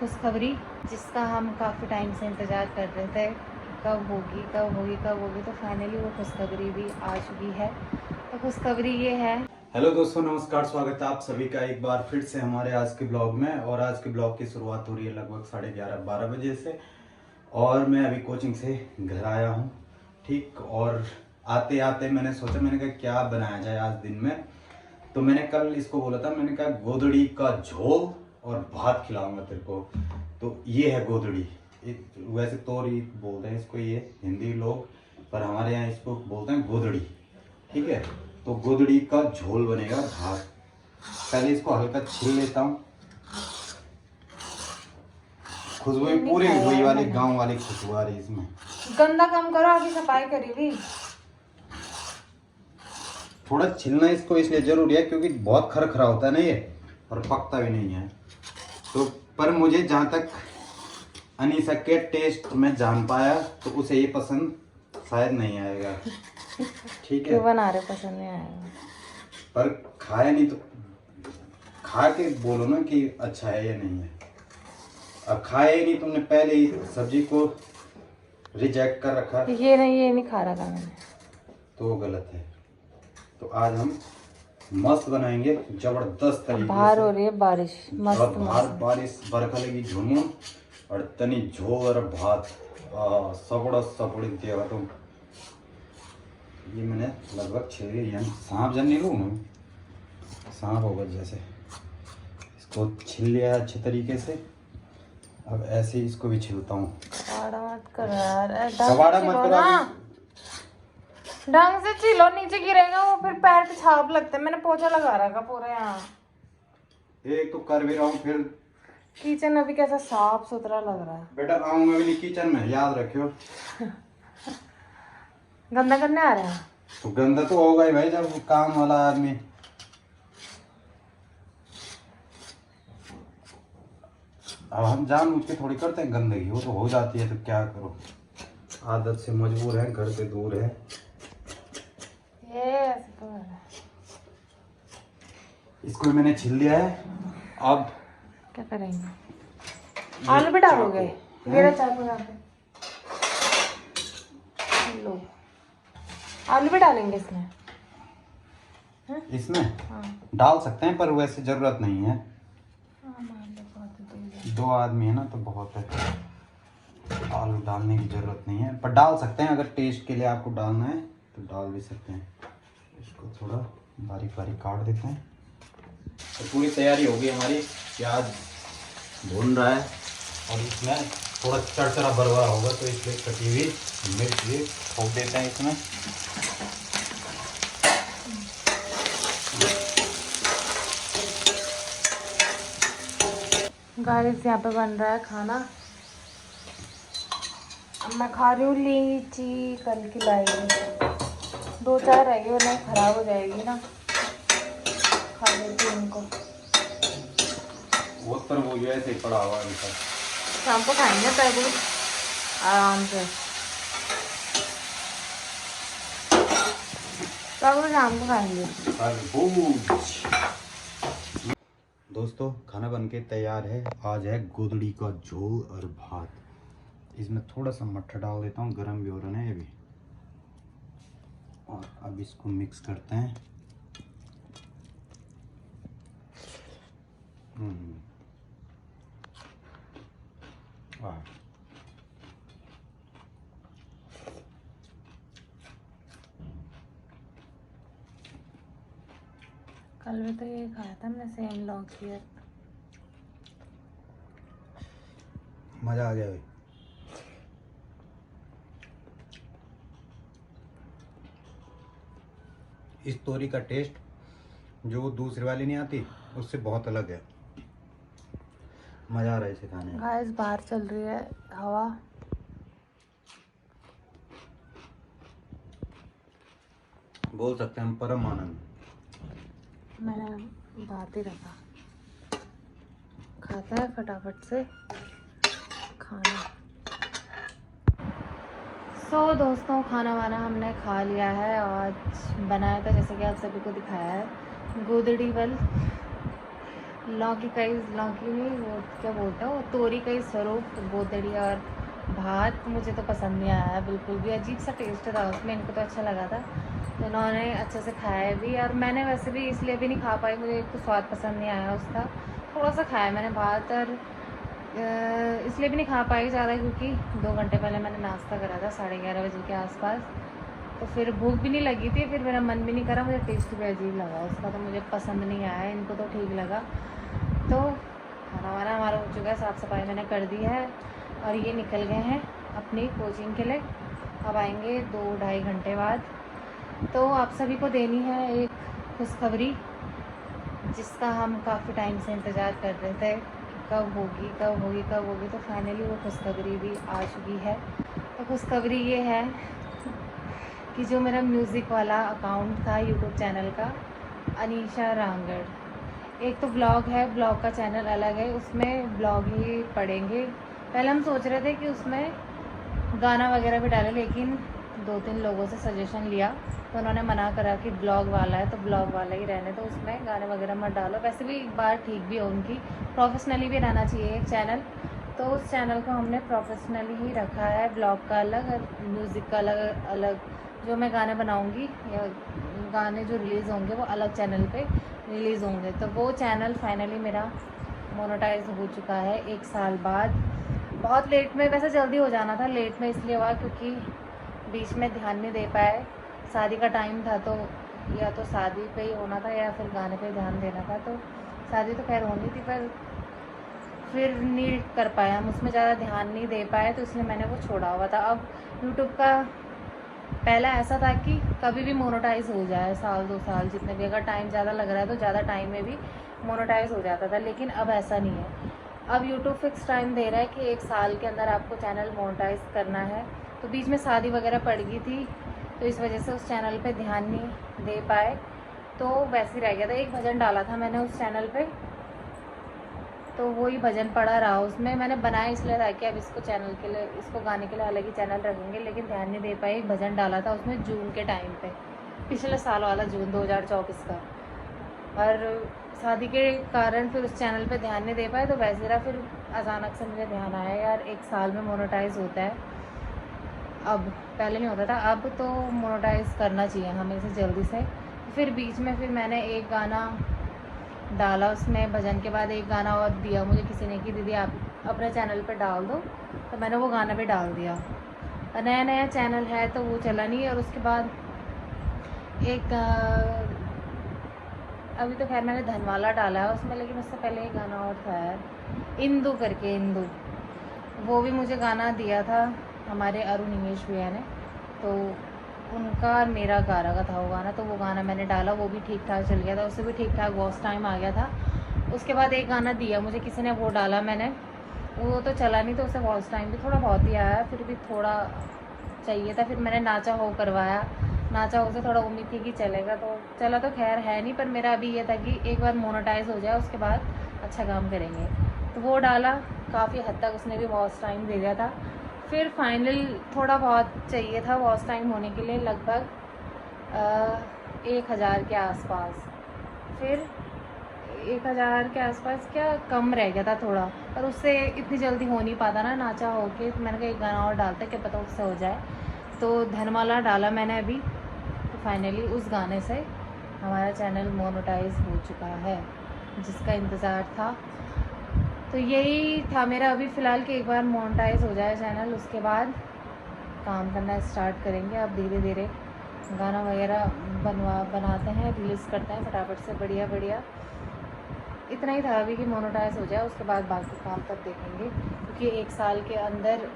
खुशखबरी जिसका हम काफ़ी टाइम से इंतज़ार कर रहे थे, कब होगी कब होगी कब होगी, तो फाइनली वो खुशखबरी भी आ चुकी है। तो खुशखबरी ये है। हेलो दोस्तों, नमस्कार। स्वागत है आप सभी का एक बार फिर से हमारे आज के ब्लॉग में। और आज के ब्लॉग की शुरुआत हो रही है लगभग 11:30-12 बजे से। और मैं अभी कोचिंग से घर आया हूँ, ठीक। और आते आते मैंने सोचा, मैंने कहा क्या बनाया जाए आज दिन में। तो मैंने कल इसको बोला था, मैंने कहा गोदड़ी का झोल और भात खिलाऊंगा तेरे को। तो ये है गोदड़ी। वैसे तोरी बोलते हैं इसको ये हिंदी लोग, पर हमारे यहाँ इसको बोलते हैं गोदड़ी, ठीक है। तो गोदड़ी का झोल बनेगा भात। पहले इसको हल्का छील लेता हूँ। खुशबू पूरी वही वाली गांव वाली खुशबू आ रही इसमें। गंदा काम करो, आगे सफाई करी भी। थोड़ा छिलना इसको इसलिए जरूरी है क्योंकि बहुत खरखरा होता है ना ये, और पकता भी नहीं है। तो पर मुझे जहाँ तक अनीसा के टेस्ट में जान पाया तो उसे ये पसंद शायद नहीं आएगा, ठीक है। क्यों बना रहे, पसंद नहीं आएगा। पर खाया नहीं तो खा के बोलो ना कि अच्छा है या नहीं है। अब खाया ही नहीं तुमने, पहले ही सब्जी को रिजेक्ट कर रखा। ये नहीं खा रहा था मैंने, तो वो गलत है। तो आज हम मस्त बनाएंगे जबरदस्त तरीके बाहर से। हो रही है बारिश, मस्त और बाहर मस्त। बारिश बरखा लगी झुमून और तनी झोल और भात सबड़ा सबड़ी देगा तुम। ये मैंने लगभग 6 सांप जन नहीं लूँ ना, सांप होगा जैसे। इसको छिल लिया अच्छे तरीके से। अब ऐसे ही इसको भी छिलता हूँ। कबाड़ा मत करो यार, कबाड़ा मत करो ना, ढंग से छिलो, नीचे गिरेगा वो, फिर पैर पे छाप लगते हैं। मैंने पोछा लगा रखा पूरा यहाँ। एक तो कर भी रहा हूँ, फिर किचन अभी कैसा साफ सुथरा लग रहा है। बेटा आऊंगा भी नहीं किचन में, याद रखियो। गंदा करने आ रहे हैं तो गंदा तो होगा ही भाई, जब काम वाला आदमी। अब हम जानबूझ के थोड़ी करते हैं गंदगी, वो तो हो जाती है, तो क्या करो, आदत से मजबूर है, घर से दूर है। ये ऐसे तो है। इसको भी मैंने छिल लिया है। अब क्या करेंगे, आलू भी डालोगे? मेरा चाकू यहाँ पे लो, आलू भी डालेंगे इसमें? इसमें हाँ डाल सकते हैं, पर वैसे जरूरत नहीं है। दो आदमी है ना तो बहुत है, आलू डालने की जरूरत नहीं है। पर डाल सकते हैं, अगर टेस्ट के लिए आपको डालना है तो डाल भी सकते हैं। इसको थोड़ा बारीक बारीक काट देते हैं। तो पूरी तैयारी होगी हमारी। प्याज भून रहा है और इसमें थोड़ा चरचरा बरवा होगा, तो इसलिए कटी हुई मिर्च भी ठोक देते हैं इसमें। गाइस यहाँ पे बन रहा है खाना। अब मैं खा रही हूँ लीची, कल की लाई हुई। 2-4 रह गई, वरना खराब हो जाएगी ना। खा लेती हूँ इनको। वो पर वो ऐसे ही पड़ा हुआ है। शाम को खाएंगे तरबूज आराम से। तरबूज शाम को खाएंगे। दोस्तों खाना बनके तैयार है। आज है गोदड़ी का झोल और भात। इसमें थोड़ा सा मटर डाल देता हूँ, गरम भी हो रहा है ये भी। और अब इसको मिक्स करते हैं। वाह, कल भी तो ये खाया था हमने, सेम लौकी। मज़ा आ गया भाई। इस तोरी का टेस्ट जो दूसरी वाली नहीं आती उससे बहुत अलग है। मज़ा आ रहा है इसे खाने में। गाइस बाहर चल रही है हवा। बोल सकते हैं हम परम आनंद। मैंने बात ही रखा, खाता है फटाफट से खाना। सो दोस्तों खाना वाना हमने खा लिया है। आज बनाया था जैसे कि आप सभी को दिखाया है गोदड़ी वल। लौकी का ही, लौकी नहीं, वो क्या बोलता है, वो तोरी का ही स्वरूप गोदड़ी और भात मुझे तो पसंद नहीं आया बिल्कुल भी। अजीब सा टेस्ट था उसमें, इनको तो अच्छा लगा था तो इन्होंने अच्छे से खाया भी। और मैंने वैसे भी इसलिए भी नहीं खा पाई, मुझे एक तो स्वाद पसंद नहीं आया उसका। थोड़ा सा खाया मैंने भात, और इसलिए भी नहीं खा पाई ज़्यादा क्योंकि 2 घंटे पहले मैंने नाश्ता करा था 11:30 बजे के आसपास, तो फिर भूख भी नहीं लगी थी, फिर मेरा मन भी नहीं करा, मुझे टेस्ट भी अजीब लगा उसका, तो मुझे पसंद नहीं आया। इनको तो ठीक लगा। तो खाना वाना हमारा हो चुका है, साफ़ सफाई मैंने कर दी है और ये निकल गए हैं अपनी कोचिंग के लिए। अब आएंगे 2-2.5 घंटे बाद। तो आप सभी को देनी है एक खुशखबरी, जिसका हम काफ़ी टाइम से इंतज़ार कर रहे थे, कब होगी कब होगी कब होगी। तो फाइनली वो खुशखबरी भी आ चुकी है। तो खुशखबरी ये है कि जो मेरा म्यूज़िक वाला अकाउंट था यूट्यूब चैनल का, अनीशा रांगड़, एक तो ब्लॉग है, ब्लॉग का चैनल अलग है, उसमें ब्लॉग ही पढ़ेंगे। पहले हम सोच रहे थे कि उसमें गाना वगैरह भी डालें, लेकिन 2-3 लोगों से सजेशन लिया तो उन्होंने मना करा कि ब्लॉग वाला है तो ब्लॉग वाला ही रहने, तो उसमें गाने वगैरह मत डालो। वैसे भी एक बार ठीक भी हो, उनकी प्रोफेशनली भी रहना चाहिए एक चैनल, तो उस चैनल को हमने प्रोफेशनली ही रखा है, ब्लॉग का अलग और म्यूज़िक का अलग अलग। जो मैं गाने बनाऊंगी या गाने जो रिलीज़ होंगे वो अलग चैनल पे रिलीज़ होंगे। तो वो चैनल फाइनली मेरा मोनेटाइज हो चुका है 1 साल बाद। बहुत लेट में, वैसे जल्दी हो जाना था, लेट में इसलिए हुआ क्योंकि बीच में ध्यान नहीं दे पाए, शादी का टाइम था तो या तो शादी पे ही होना था या फिर गाने पे ध्यान देना था। तो शादी तो खैर होनी थी पर फिर नहीं कर पाए हम, उसमें ज़्यादा ध्यान नहीं दे पाए, तो इसलिए मैंने वो छोड़ा हुआ था। अब यूट्यूब का पहला ऐसा था कि कभी भी मोनेटाइज हो जाए, 1-2 साल जितने भी, अगर टाइम ज़्यादा लग रहा है तो ज़्यादा टाइम में भी मोनेटाइज हो जाता था, लेकिन अब ऐसा नहीं है। अब यूट्यूब फिक्स टाइम दे रहा है कि 1 साल के अंदर आपको चैनल मोनेटाइज करना है। तो बीच में शादी वगैरह पड़ गई थी तो इस वजह से उस चैनल पे ध्यान नहीं दे पाए, तो वैसे ही रह गया था। एक भजन डाला था मैंने उस चैनल पे, तो वही भजन पड़ा रहा उसमें। मैंने बनाया इसलिए था कि अब इसको चैनल के लिए, इसको गाने के लिए अलग ही चैनल रखेंगे, लेकिन ध्यान नहीं दे पाए। एक भजन डाला था उसमें जून के टाइम पे, पिछले साल वाला जून 2024 का, और शादी के कारण फिर उस चैनल पे ध्यान नहीं दे पाए, तो वैसे रहा। फिर अचानक से मुझे ध्यान आया यार 1 साल में मोनेटाइज होता है, अब पहले नहीं होता था, अब तो मोनेटाइज करना चाहिए हमें इसे जल्दी से। फिर बीच में फिर मैंने एक गाना डाला, उसमें भजन के बाद एक गाना और दिया मुझे किसी ने कि दीदी आप अपने चैनल पे डाल दो, तो मैंने वो गाना भी डाल दिया। नया नया चैनल है तो वो चला नहीं। और उसके बाद एक अभी तो खैर मैंने धनवाला डाला है उसमें, लेकिन उससे पहले एक गाना और था यार, इंदू करके, इंदू, वो भी मुझे गाना दिया था हमारे अरुण निमेश भैया ने, तो उनका और मेरा गारा का था वो गाना, तो वो गाना मैंने डाला, वो भी ठीक ठाक चल गया था, उससे भी ठीक ठाक वॉच टाइम आ गया था। उसके बाद एक गाना दिया मुझे किसी ने, वो डाला मैंने, वो तो चला नहीं, तो उससे वॉच टाइम भी थोड़ा बहुत ही आया, फिर भी थोड़ा चाहिए था। फिर मैंने नाचा हो करवाया, नाचा हो से थोड़ा उम्मीद थी कि चलेगा, तो चला तो खैर है नहीं, पर मेरा अभी ये था कि एक बार मोनेटाइज हो जाए उसके बाद अच्छा काम करेंगे, तो वो डाला। काफ़ी हद तक उसने भी वॉच टाइम दे दिया था। फिर फाइनल थोड़ा बहुत चाहिए था वॉच टाइम होने के लिए, लगभग 1000 के आसपास। फिर 1000 के आसपास क्या कम रह गया था थोड़ा, पर उससे इतनी जल्दी हो नहीं पाता ना नाचा हो के। तो मैंने कहा एक गाना और डालता, क्या पता उससे हो जाए, तो धनमाला डाला मैंने अभी। तो फाइनली उस गाने से हमारा चैनल मोनेटाइज हो चुका है, जिसका इंतज़ार था। तो यही था मेरा अभी फ़िलहाल कि एक बार मोनेटाइज हो जाए चैनल, उसके बाद काम करना स्टार्ट करेंगे। अब धीरे धीरे गाना वगैरह बनाते हैं, रिलीज़ करते हैं फटाफट से, बढ़िया बढ़िया। इतना ही था अभी कि मोनेटाइज हो जाए, उसके बाद बाकी काम तब देखेंगे, क्योंकि 1 साल के अंदर,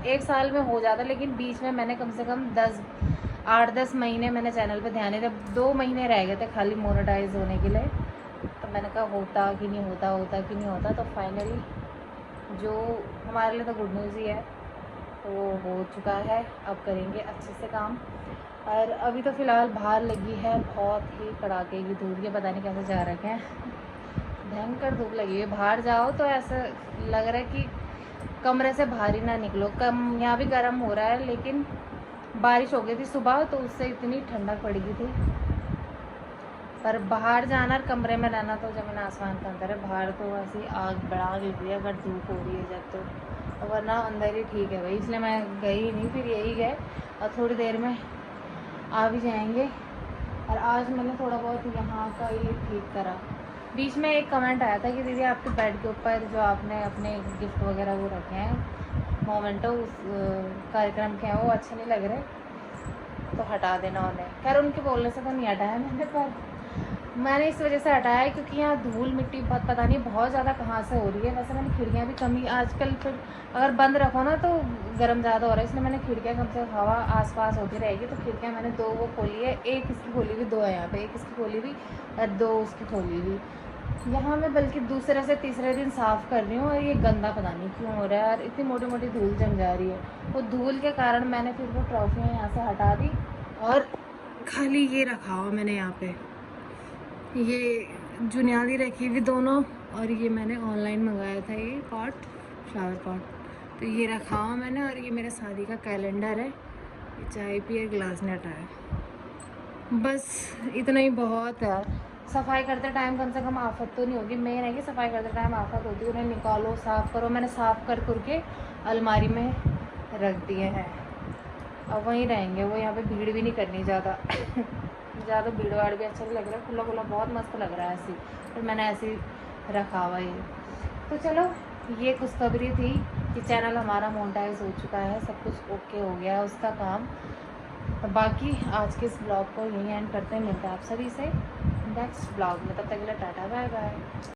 1 साल में हो जाता, लेकिन बीच में मैंने कम से कम 8-10 महीने मैंने चैनल पे ध्यान नहीं दिया। 2 महीने रह गए थे खाली मोनेटाइज होने के लिए, तो मैंने कहा होता कि नहीं होता, होता कि नहीं होता। तो फाइनली जो हमारे लिए तो गुड न्यूज़ ही है, तो वो हो चुका है। अब करेंगे अच्छे से काम। और अभी तो फ़िलहाल बाहर लगी है बहुत ही कड़ाके की धूप, ये पता नहीं कैसे जा रखे हैं, भयंकर धूप लगी है। बाहर जाओ तो ऐसा लग रहा है कि कमरे से बाहर ही ना निकलो। कम यहाँ भी गर्म हो रहा है, लेकिन बारिश हो गई थी सुबह, तो उससे इतनी ठंडक पड़ गई थी। पर बाहर जाना और कमरे में रहना तो ज़मीन आसमान का अंतर है। बाहर तो ऐसी आग बड़ा लग रही है अगर धूप हो रही है जब तो, वरना अंदर ही ठीक है भाई। इसलिए मैं गई नहीं, फिर यही गए और थोड़ी देर में आ भी जाएंगे। और आज मैंने थोड़ा बहुत यहाँ का ये ठीक करा। बीच में एक कमेंट आया था कि दीदी आपके बेड के ऊपर जो आपने अपने गिफ्ट वगैरह वो रखे हैं मोमेंटो उस कार्यक्रम के हैं वो अच्छे नहीं लग रहे, तो हटा देना उन्हें। खैर उनके बोलने से तो नहीं हटाया मैंने, पर मैंने इस वजह से हटाया है क्योंकि यहाँ धूल मिट्टी बहुत पता नहीं बहुत ज़्यादा कहाँ से हो रही है। वैसे मैंने खिड़कियाँ भी कमी आजकल, फिर अगर बंद रखो ना तो गर्म ज़्यादा हो रहा है, इसलिए मैंने खिड़कियाँ कम से हवा आसपास होती रहेगी। तो खिड़कियाँ मैंने 2 वो खोली है, एक इसकी खोली हुई, 2 है यहाँ पे, एक इसकी खोली हुई और 2 उसकी खोली हुई। यहाँ मैं बल्कि दूसरे से तीसरे दिन साफ़ कर रही हूँ और ये गंदा पता नहीं क्यों हो रहा है और इतनी मोटी मोटी धूल जम जा रही है। वो धूल के कारण मैंने फिर वो ट्रॉफियाँ यहाँ से हटा दी और खाली ये रखा हुआ मैंने यहाँ पे, ये जुनियादी रखी हुई दोनों। और ये मैंने ऑनलाइन मंगाया था ये पॉट, फ्लावर पॉट, तो ये रखा हुआ मैंने। और ये मेरे शादी का कैलेंडर है, ये चाय पिए ग्लास ने हटाया। बस इतना ही बहुत है। सफाई करते टाइम कम से कम आफत तो नहीं होगी। मेन है कि सफाई करते टाइम आफत होती है, उन्हें निकालो साफ़ करो। मैंने साफ़ कर के अलमारी में रख दिए हैं, अब वहीं रहेंगे वो। यहाँ पे भीड़ भी नहीं करनी ज़्यादा ज़्यादा भीड़ भाड़ भी अच्छा नहीं लग रहा है, खुला खुला बहुत मस्त लग रहा है ऐसे ही, फिर मैंने ऐसे ही रखा हुआ ये। तो चलो ये खुशखबरी थी कि चैनल हमारा मोनेटाइज हो चुका है, सब कुछ ओके हो गया है उसका काम। तो बाकी आज के इस ब्लॉग को यहीं एंड करते हैं, मिलते हैं आप सभी से नेक्स्ट ब्लॉग में। तब तक के लिए टाटा बाय बाय।